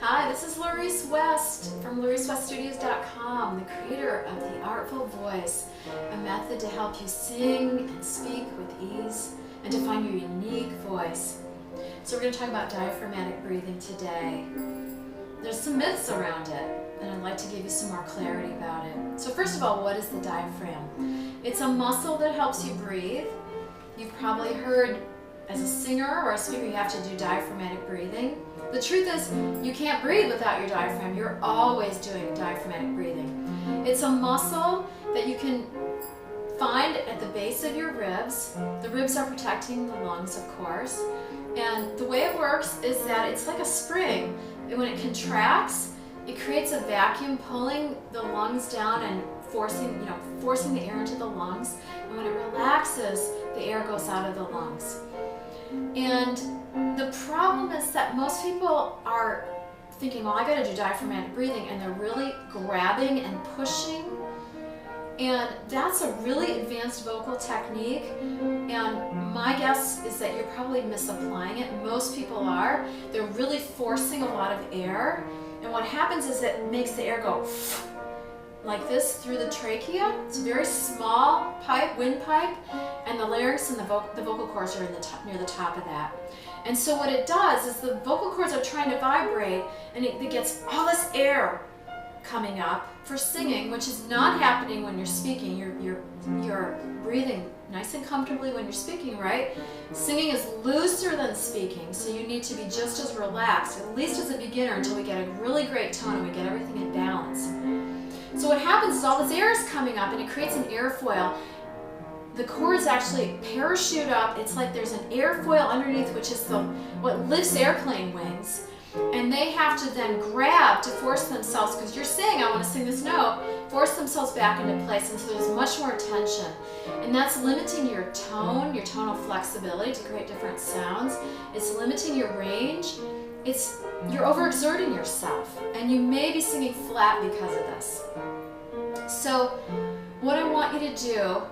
Hi, this is Laurice West from lauriceweststudios.com, the creator of the Artful Voice, a method to help you sing and speak with ease and to find your unique voice. So we're going to talk about diaphragmatic breathing today. There's some myths around it, and I'd like to give you some more clarity about it. So first of all, what is the diaphragm? It's a muscle that helps you breathe. You've probably heard as a singer or a speaker you have to do diaphragmatic breathing. The truth is, you can't breathe without your diaphragm. You're always doing diaphragmatic breathing. It's a muscle that you can find at the base of your ribs. The ribs are protecting the lungs, of course. And the way it works is that it's like a spring. And when it contracts, it creates a vacuum pulling the lungs down and forcing the air into the lungs. And when it relaxes, the air goes out of the lungs. And the problem is that most people are thinking, well, I got to do diaphragmatic breathing, and they're really grabbing and pushing. And that's a really advanced vocal technique, and my guess is that you're probably misapplying it. Most people are. They're really forcing a lot of air, and what happens is it makes the air go like this through the trachea. It's a very small pipe, windpipe, and the larynx and the vocal cords are near the top of that. And so what it does is the vocal cords are trying to vibrate, and it gets all this air coming up for singing, which is not happening when you're speaking. You're breathing nice and comfortably when you're speaking, right? Singing is looser than speaking, so you need to be just as relaxed, at least as a beginner, until we get a really great tone and we get everything in balance. So what happens is all this air is coming up and it creates an airfoil. The cords actually parachute up. It's like there's an airfoil underneath, which is what lifts airplane wings. And they have to then grab to force themselves, because you're saying, I want to sing this note, force themselves back into place, and so there's much more tension. And that's limiting your tone, your tonal flexibility to create different sounds. It's limiting your range. You're overexerting yourself, and you may be singing flat because of this. So what I want you to do,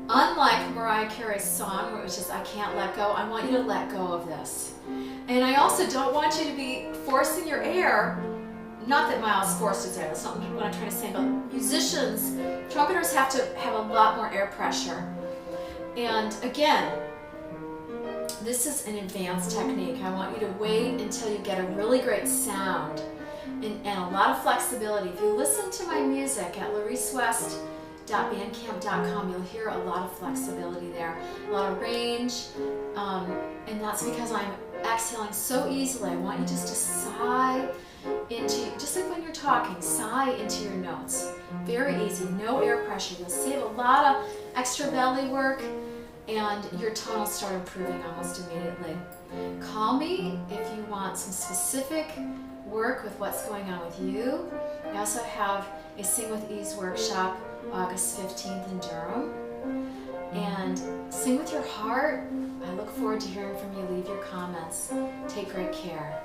unlike Mariah Carey's song, which is I Can't Let Go, I want you to let go of this. And I also don't want you to be forcing your air. Not that Miles forced his air, that's not what I'm trying to say, but musicians, trumpeters have to have a lot more air pressure. And again, this is an advanced technique. I want you to wait until you get a really great sound and a lot of flexibility. If you listen to my music at lauricewest.bandcamp.com, you'll hear a lot of flexibility there, a lot of range, and that's because I'm exhaling so easily. I want you just to sigh into, just like when you're talking, sigh into your notes. Very easy, no air pressure. You'll save a lot of extra belly work, and your tone will start improving almost immediately. Call me if you want some specific work with what's going on with you. I also have a Sing with Ease workshop August 15th in Durham. And sing with your heart. I look forward to hearing from you. Leave your comments. Take great care.